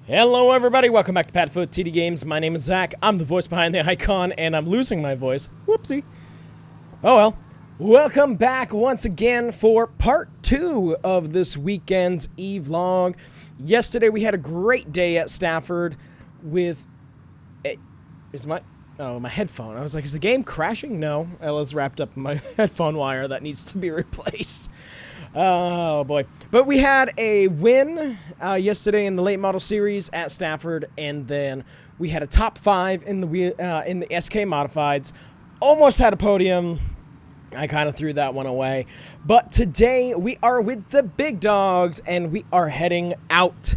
Hello everybody, welcome back to PadFootTD Games. My name is Zach, I'm the voice behind the icon, and I'm losing my voice. Whoopsie. Oh well. Welcome back once again for part 2 of this weekend's evlog. Yesterday we had a great day at Stafford with... my headphone. I was like, is the game crashing? No, I was wrapped up in my headphone wire that needs to be replaced. Oh boy. But we had a win yesterday in the late model series at Stafford, and then we had a top 5 in the SK Modifieds. Almost had a podium. I kind of threw that one away. But today we are with the big dogs, and we are heading out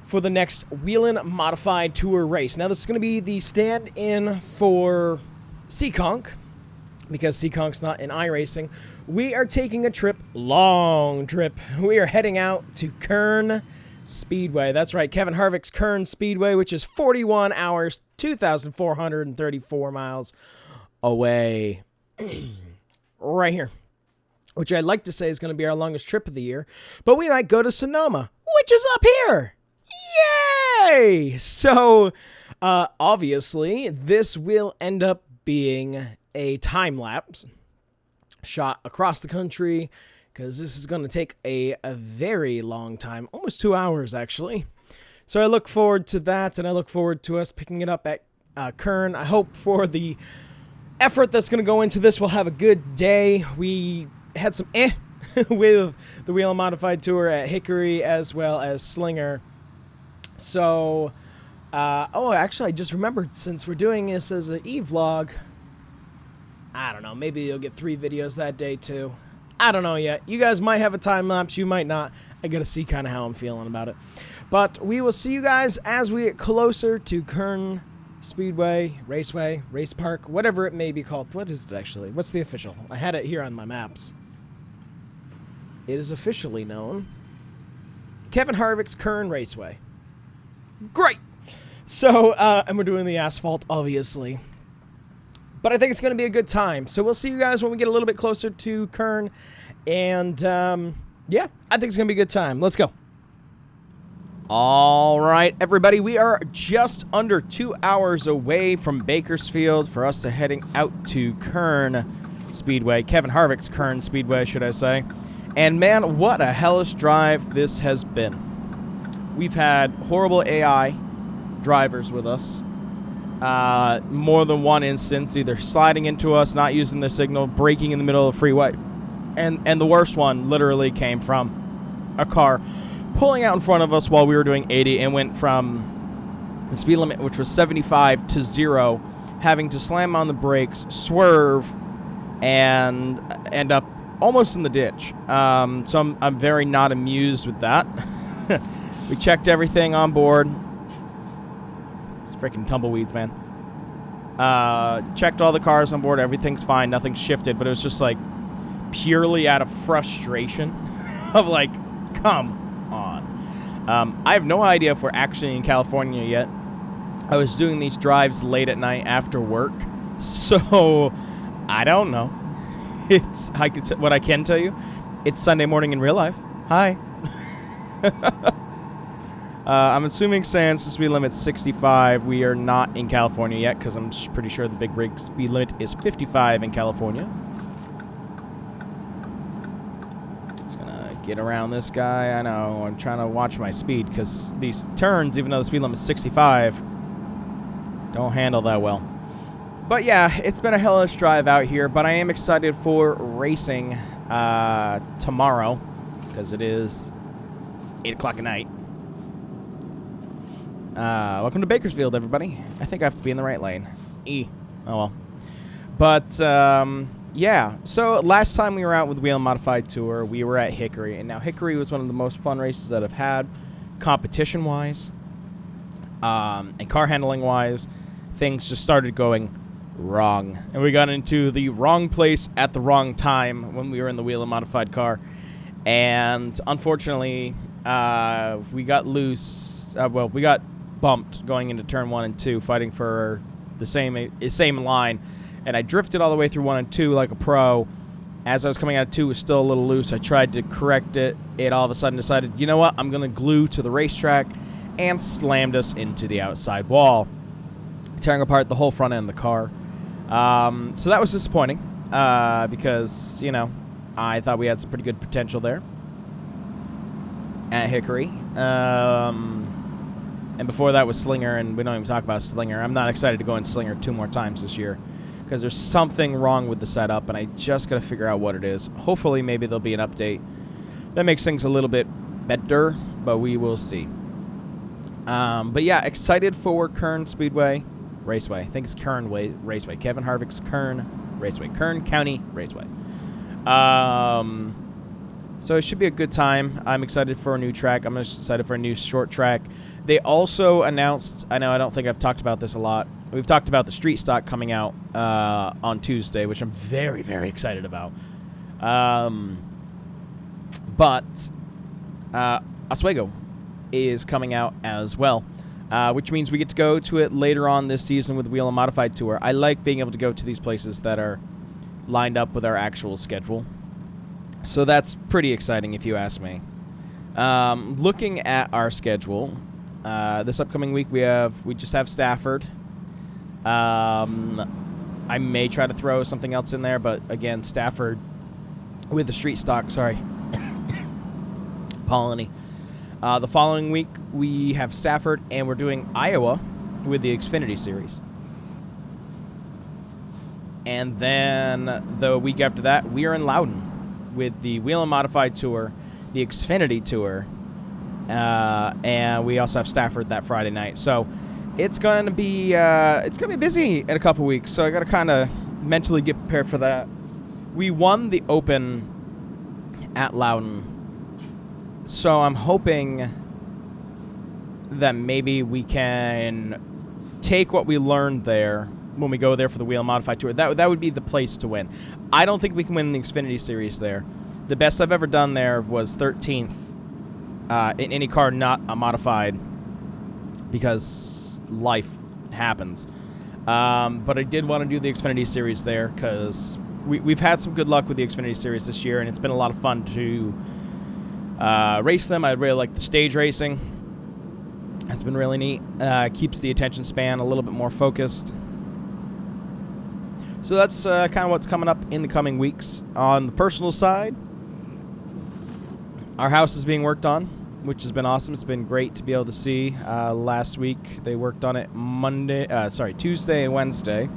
for the next Whelen Modified Tour race. Now this is going to be the stand-in for Seekonk, because Seekonk's not in iRacing. We are taking a trip, long trip. We are heading out to Kern Speedway. That's right, Kevin Harvicks Kern Speedway, which is 41 hours, 2,434 miles away. Right here. Which I'd like to say is going to be our longest trip of the year. But we might go to Sonoma, which is up here. Yay! So, obviously, this will end up being a time-lapse shot across the country, because this is going to take a very long time, almost 2 hours actually. So I look forward to that, and I look forward to us picking it up at Kern. I hope for the effort that's going to go into this, we'll have a good day. We had some with the Whelen Modified Tour at Hickory as well as Slinger. So, actually I just remembered, since we're doing this as an e-vlog, I don't know, maybe you'll get 3 videos that day too. I don't know yet. You guys might have a time lapse, you might not. I gotta see kind of how I'm feeling about it. But we will see you guys as we get closer to Kern Speedway, Raceway, Race Park, whatever it may be called. What is it actually? What's the official? I had it here on my maps. It is officially known Kevin Harvicks Kern Raceway. Great! So, and we're doing the asphalt, obviously. But I think it's going to be a good time. So we'll see you guys when we get a little bit closer to Kern. And, yeah, I think it's going to be a good time. Let's go. All right, everybody. We are just under 2 hours away from Bakersfield for us to heading out to Kern Speedway. Kevin Harvicks Kern Speedway, should I say. And, man, what a hellish drive this has been. We've had horrible AI drivers with us. More than one instance, either sliding into us, not using the signal, braking in the middle of the freeway. And the worst one literally came from a car pulling out in front of us while we were doing 80 and went from the speed limit, which was 75, to 0, having to slam on the brakes, swerve, and end up almost in the ditch. So I'm very not amused with that. We checked everything on board. It's freaking tumbleweeds, man. Checked all the cars on board. Everything's fine. Nothing's shifted. But it was just like purely out of frustration of like, come on. I have no idea if we're actually in California yet. I was doing these drives late at night after work, so I don't know. What I can tell you, it's Sunday morning in real life. Hi. I'm assuming since the speed limit's 65, we are not in California yet, because I'm pretty sure the big rig speed limit is 55 in California. Just gonna get around this guy. I know, I'm trying to watch my speed, because these turns, even though the speed limit is 65, don't handle that well. But yeah, it's been a hellish drive out here, but I am excited for racing tomorrow, because it is 8 o'clock at night. Welcome to Bakersfield, everybody. I think I have to be in the right lane. Oh well. But, yeah. So, last time we were out with Whelen Modified Tour, we were at Hickory. And now, Hickory was one of the most fun races that I've had, competition-wise, and car handling-wise. Things just started going wrong. And we got into the wrong place at the wrong time when we were in the Whelen Modified car. And, unfortunately, we got loose. We got bumped going into turn 1 and 2, fighting for the same line, and I drifted all the way through 1 and 2 like a pro. As I was coming out of 2, it was still a little loose. I tried to correct it. It all of a sudden decided, you know what, I'm going to glue to the racetrack, and slammed us into the outside wall, tearing apart the whole front end of the car. So that was disappointing because, you know, I thought we had some pretty good potential there at Hickory. And before that was Slinger, and we don't even talk about Slinger. I'm not excited to go in Slinger 2 more times this year because there's something wrong with the setup, and I just got to figure out what it is. Hopefully, maybe there'll be an update that makes things a little bit better, but we will see. But yeah, excited for Kern Speedway Raceway. I think it's Kern Raceway. Kevin Harvicks Kern Raceway. Kern County Raceway. So it should be a good time. I'm excited for a new track. I'm excited for a new short track. They also announced, I know I don't think I've talked about this a lot. We've talked about the street stock coming out on Tuesday, which I'm very, very excited about. But Oswego is coming out as well, which means we get to go to it later on this season with the Whelen Modified Tour. I like being able to go to these places that are lined up with our actual schedule. So that's pretty exciting if you ask me. Looking at our schedule, this upcoming week we just have Stafford. I may try to throw something else in there, but again, Stafford with the street stock, sorry. Polony. The following week we have Stafford, and we're doing Iowa with the Xfinity Series. And then the week after that, we are in Loudon with the Whelen Modified Tour, the Xfinity Tour, and we also have Stafford that Friday night. So it's gonna be busy in a couple weeks. So I got to kind of mentally get prepared for that. We won the Open at Loudon, so I'm hoping that maybe we can take what we learned there when we go there for the Whelen Modified Tour. That would be the place to win. I don't think we can win the Xfinity Series there. The best I've ever done there was 13th in any car not a modified, because life happens. But I did want to do the Xfinity Series there because we've had some good luck with the Xfinity Series this year, and it's been a lot of fun to race them. I really like the stage racing. That's been really neat. Keeps the attention span a little bit more focused. So that's kind of what's coming up in the coming weeks. On the personal side, our house is being worked on, which has been awesome. It's been great to be able to see. Last week they worked on it Tuesday and Wednesday.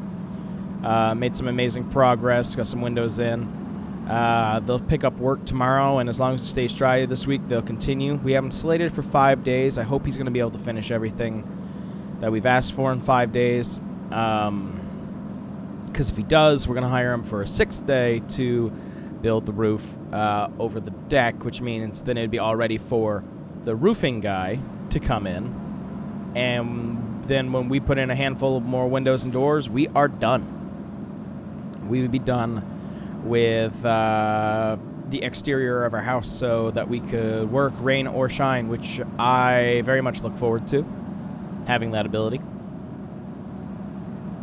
Made some amazing progress. Got some windows in. They'll pick up work tomorrow, and as long as it stays dry this week, they'll continue. We have him slated for 5 days. I hope he's going to be able to finish everything that we've asked for in 5 days. Because if he does, we're going to hire him for a 6th day to build the roof over the deck, which means then it'd be all ready for the roofing guy to come in. And then when we put in a handful of more windows and doors, we are done. We would be done with the exterior of our house so that we could work rain or shine, which I very much look forward to, having that ability.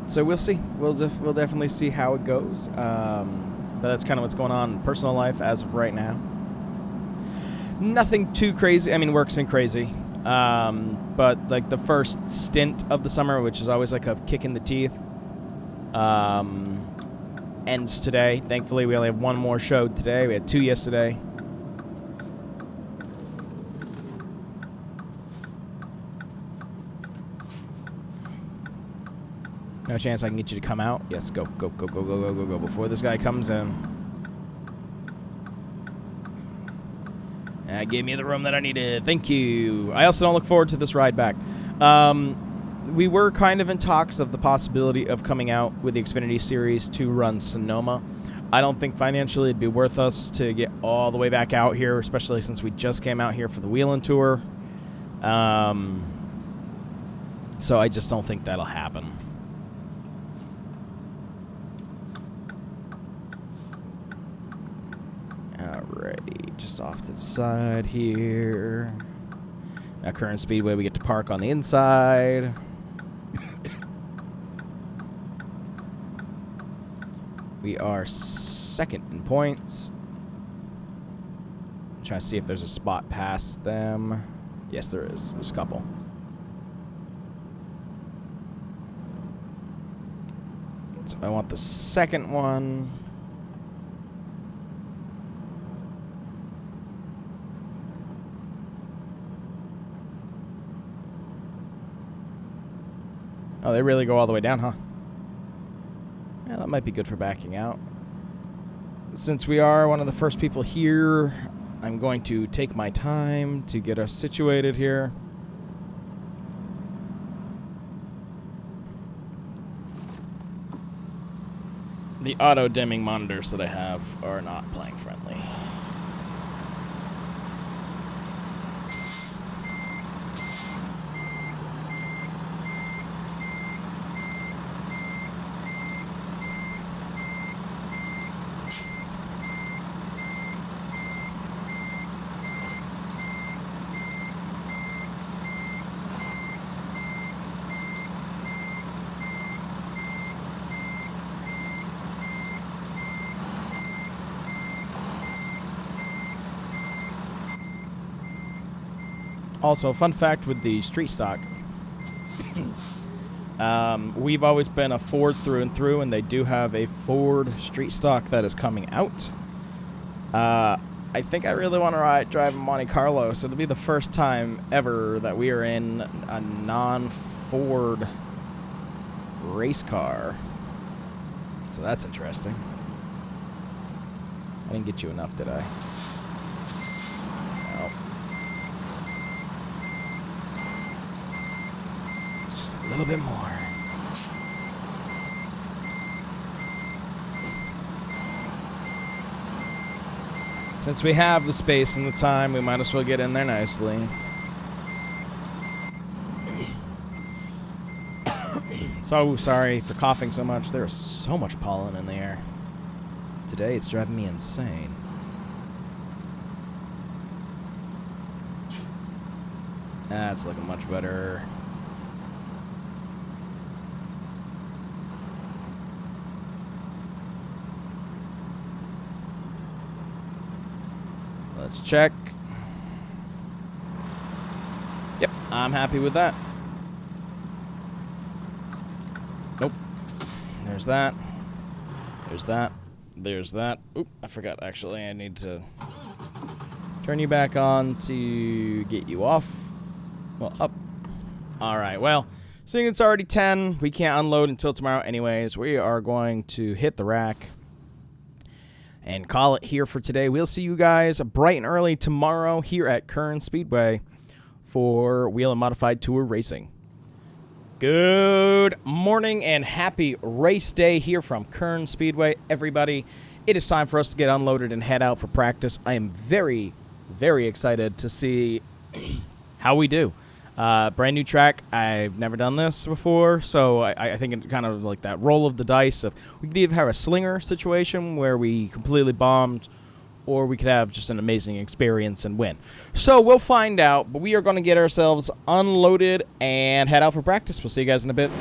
So we'll see. We'll definitely see how it goes. But that's kind of what's going on in personal life as of right now. Nothing too crazy. I mean, work's been crazy. But like the first stint of the summer, which is always like a kick in the teeth, ends today. Thankfully, we only have one more show today. We had 2 yesterday. No chance I can get you to come out? Yes, go before this guy comes in. That gave me the room that I needed. Thank you. I also don't look forward to this ride back. We were kind of in talks of the possibility of coming out with the Xfinity Series to run Sonoma. I don't think financially it'd be worth us to get all the way back out here, especially since we just came out here for the Whelen Tour. So I just don't think that'll happen. Alrighty, just off to the side here. Now Kern Speedway, we get to park on the inside. We are second in points. I'm trying to see if there's a spot past them. Yes, there is. There's a couple. So I want the second one. Oh, they really go all the way down, huh? Yeah, that might be good for backing out. Since we are one of the first people here, I'm going to take my time to get us situated here. The auto-dimming monitors that I have are not playing friendly. Also, fun fact with the street stock, we've always been a Ford through and through, and they do have a Ford street stock that is coming out. I think I really want to drive a Monte Carlo, so it'll be the first time ever that we are in a non-Ford race car. So that's interesting. I didn't get you enough, did I? No. Just a little bit more. Since we have the space and the time, we might as well get in there nicely. So sorry for coughing so much. There is so much pollen in the air. Today it's driving me insane. That's looking much better. Let's check. Yep, I'm happy with that. Nope. There's that. There's that. There's that. Oop, I forgot, actually. I need to turn you back on to get you off. Well, up. All right, well, seeing it's already 10, we can't unload until tomorrow anyways. We are going to hit the rack and call it here for today. We'll see you guys bright and early tomorrow here at Kern Speedway for Whelen Modified Tour Racing. Good morning and happy race day here from Kern Speedway, everybody. It is time for us to get unloaded and head out for practice. I am very, very excited to see how we do. Brand new track. I've never done this before, so I think it kind of like that roll of the dice of we could either have a slinger situation where we completely bombed, or we could have just an amazing experience and win. So we'll find out, but we are going to get ourselves unloaded and head out for practice. We'll see you guys in a bit.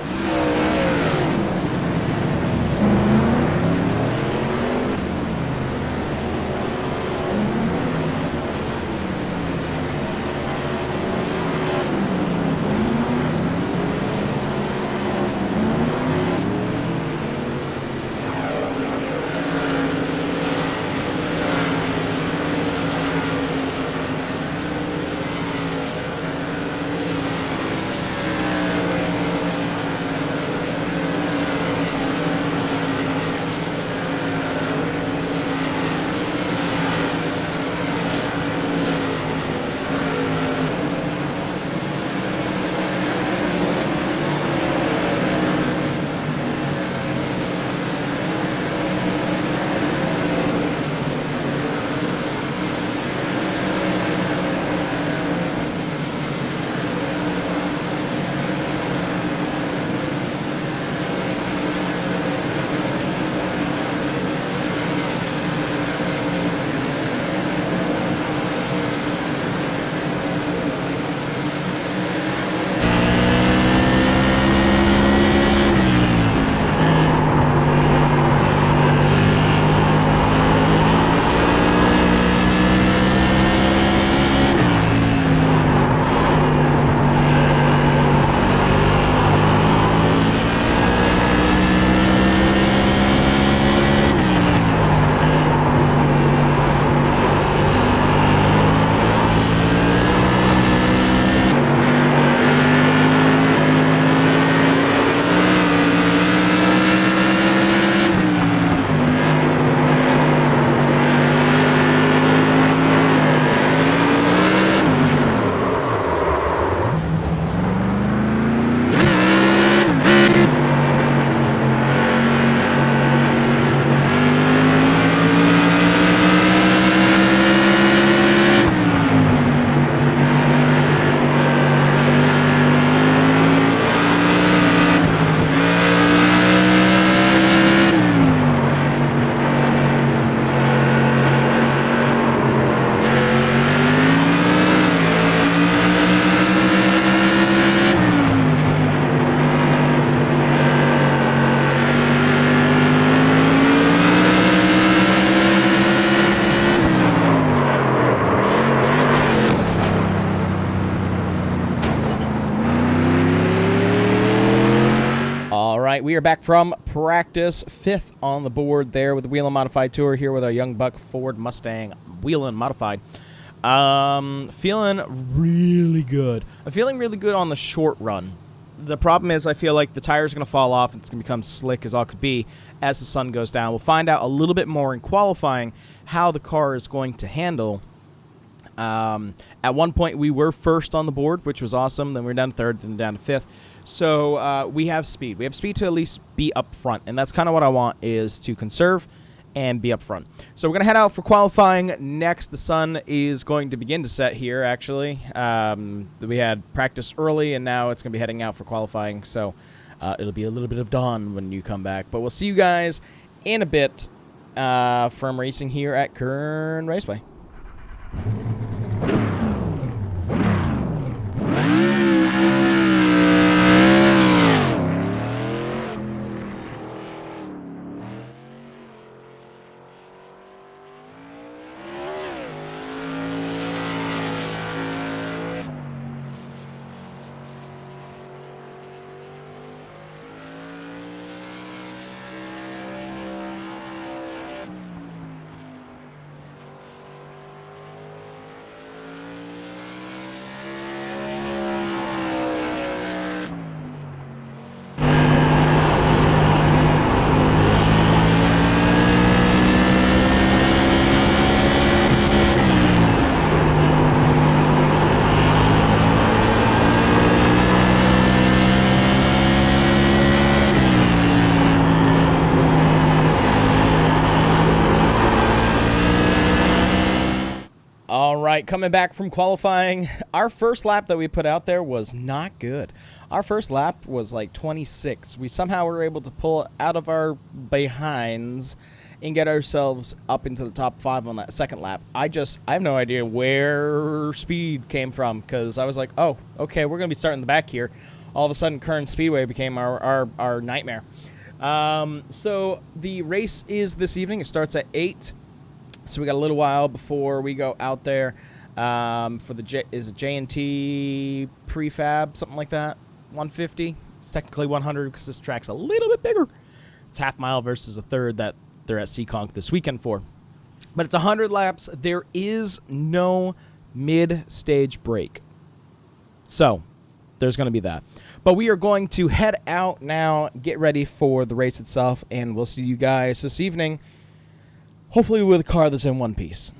right, we are back from practice, 5th on the board there with the Whelen Modified Tour, here with our Young Buck Ford Mustang Whelen Modified. Feeling really good. I'm feeling really good on the short run. The problem is I feel like the tires are going to fall off and it's going to become slick as all could be as the sun goes down. We'll find out a little bit more in qualifying how the car is going to handle. At one point we were first on the board, which was awesome. Then we were down to 3rd, then down to 5th. So we have speed. We have speed to at least be up front, and that's kind of what I want, is to conserve and be up front. So we're going to head out for qualifying next. The sun is going to begin to set here, actually. We had practice early, and now it's going to be heading out for qualifying. So it'll be a little bit of dawn when you come back. But we'll see you guys in a bit from racing here at Kern Raceway. Coming back from qualifying, our first lap that we put out there was not good. Our first lap was like 26. We somehow were able to pull out of our behinds and get ourselves up into the top 5 on that second lap. I have no idea where speed came from, because I was like, oh, okay, we're going to be starting the back here. All of a sudden, Kern Speedway became our nightmare. So the race is this evening. It starts at 8. So we got a little while before we go out there for the J&T prefab, something like that. 150. It's technically 100 because this track's a little bit bigger. It's half mile versus a third that they're at Seekonk this weekend for. But it's 100 laps. There is no mid-stage break. So there's going to be that. But we are going to head out now, get ready for the race itself, and we'll see you guys this evening. Hopefully with a car that's in one piece.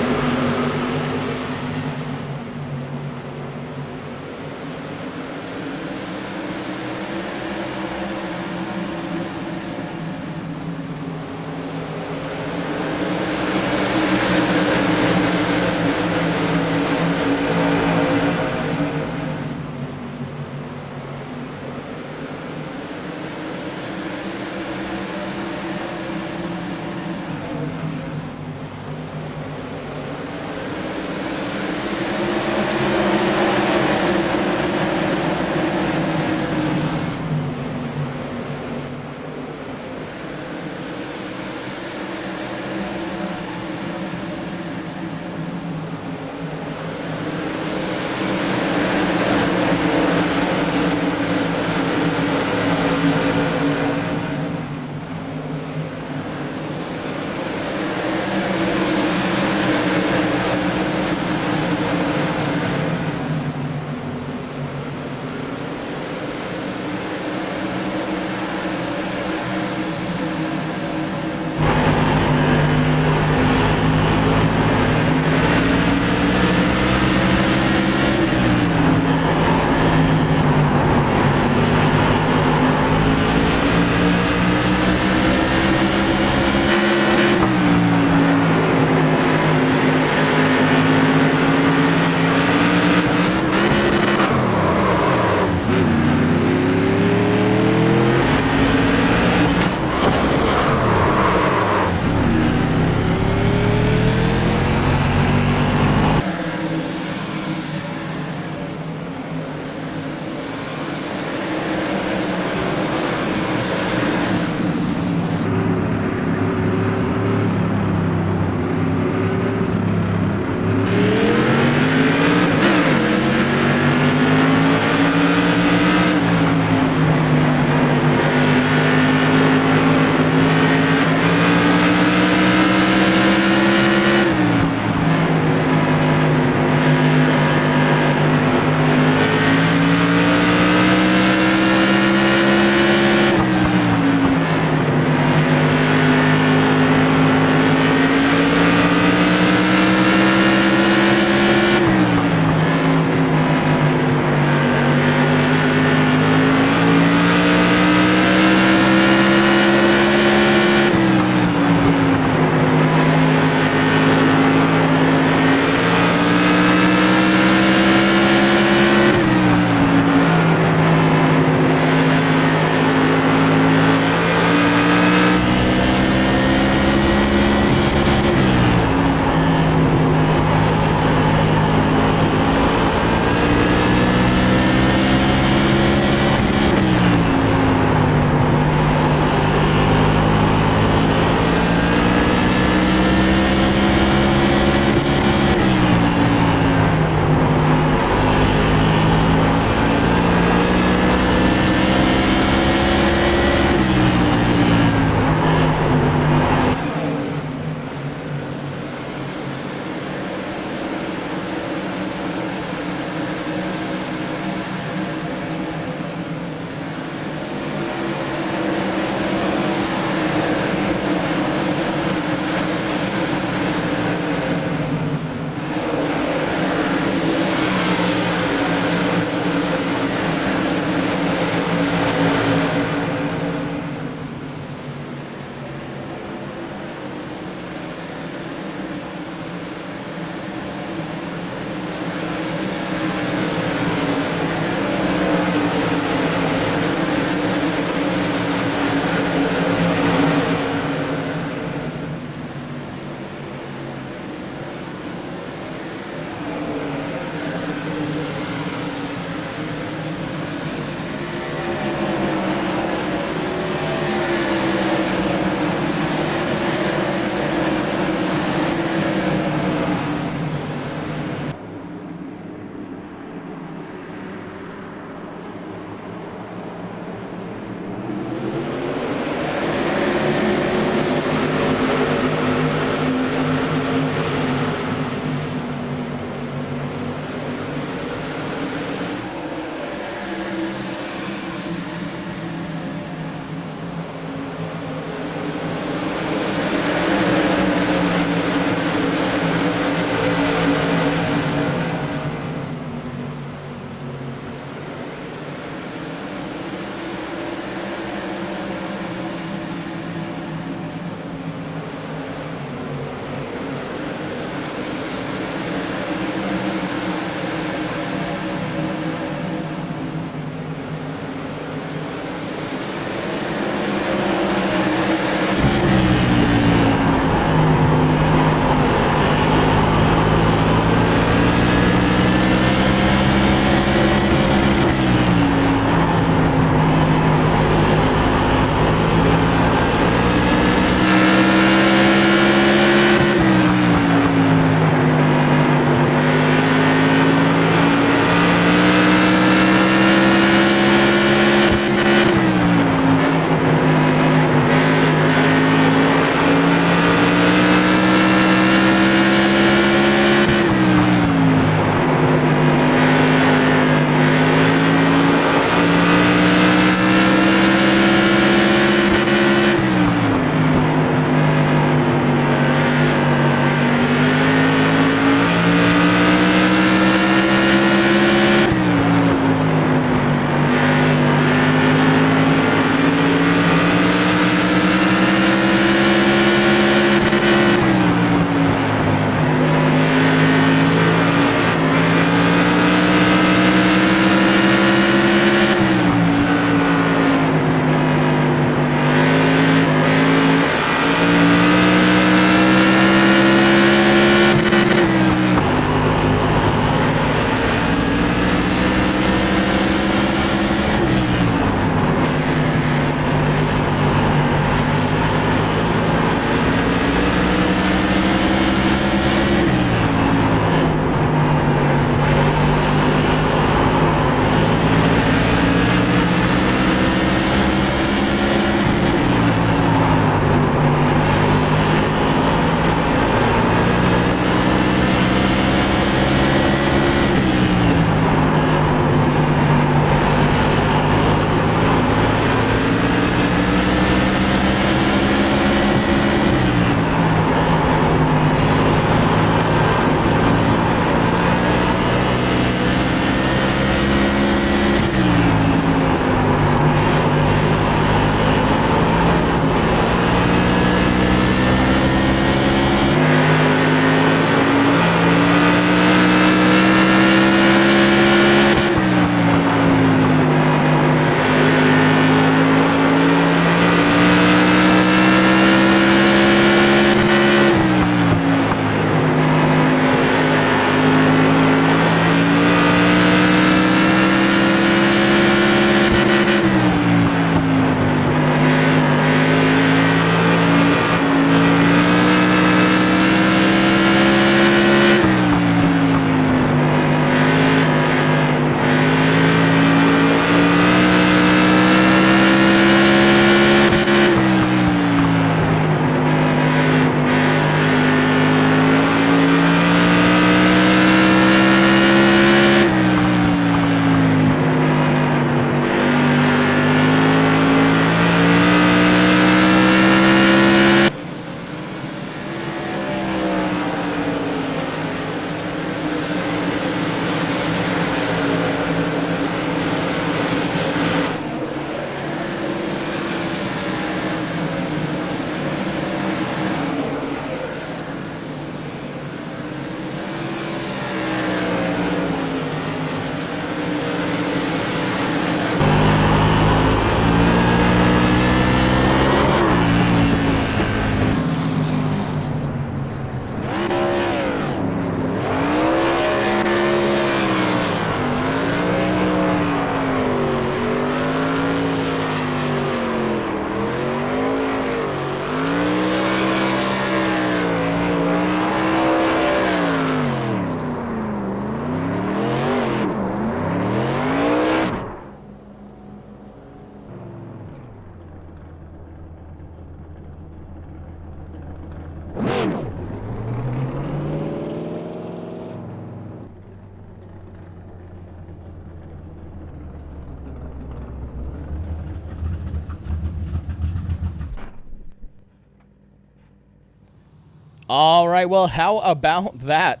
All right, well, how about that?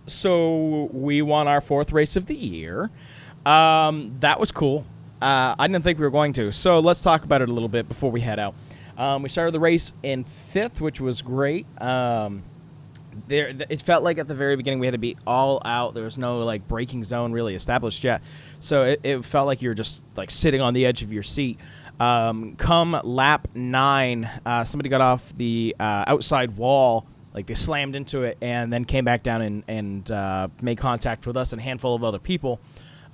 So we won our 4th race of the year. That was cool. I didn't think we were going to. So let's talk about it a little bit before we head out. We started the race in 5th, which was great. It felt like at the very beginning we had to be all out. There was no like braking zone really established yet. So it felt like you were just like sitting on the edge of your seat. Come lap 9, somebody got off the outside wall. Like they slammed into it and then came back down and made contact with us and a handful of other people.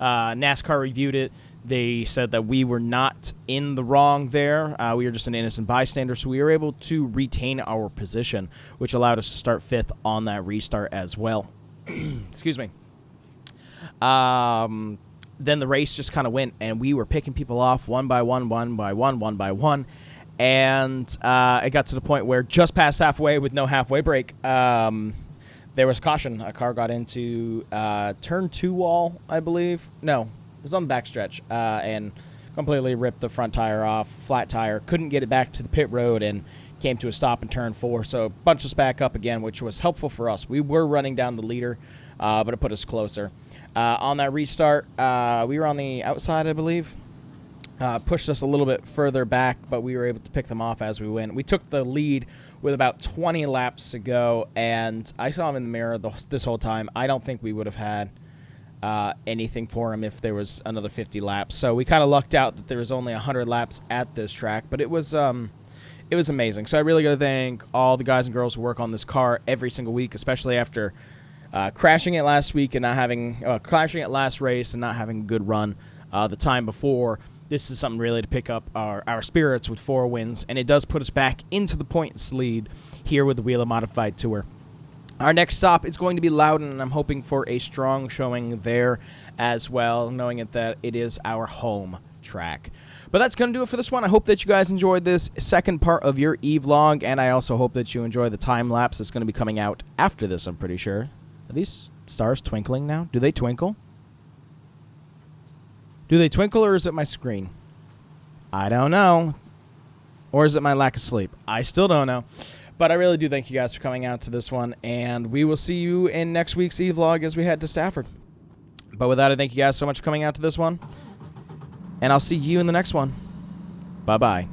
NASCAR reviewed it. They said that we were not in the wrong there. We were just an innocent bystander, so we were able to retain our position, which allowed us to start 5th on that restart as well. Excuse me. Then the race just kind of went, and we were picking people off one by one, and it got to the point where just past halfway with no halfway break, there was caution. A car got into turn 2 wall, I believe. No, it was on the backstretch, and completely ripped the front tire off, flat tire. Couldn't get it back to the pit road and came to a stop in turn 4. So bunched us back up again, which was helpful for us. We were running down the leader, but it put us closer. On that restart, we were on the outside, I believe. Pushed us a little bit further back, but we were able to pick them off as we went. We took the lead with about 20 laps to go, and I saw him in the mirror this whole time. I don't think we would have had anything for him if there was another 50 laps. So we kind of lucked out that there was only 100 laps at this track, but it was amazing. So I really got to thank all the guys and girls who work on this car every single week, especially after crashing it last week and not having crashing it last race and not having a good run the time before. This is something really to pick up our spirits with 4 wins, and it does put us back into the points lead here with the Whelen Modified Tour. Our next stop is going to be Loudon, and I'm hoping for a strong showing there as well, knowing that it is our home track. But that's going to do it for this one. I hope that you guys enjoyed this second part of your e-vlog, and I also hope that you enjoy the time lapse that's going to be coming out after this, I'm pretty sure. Are these stars twinkling now? Do they twinkle? Do they twinkle, or is it my screen? I don't know. Or is it my lack of sleep? I still don't know. But I really do thank you guys for coming out to this one, and we will see you in next week's e-vlog as we head to Stafford. But with that, I thank you guys so much for coming out to this one, and I'll see you in the next one. Bye-bye.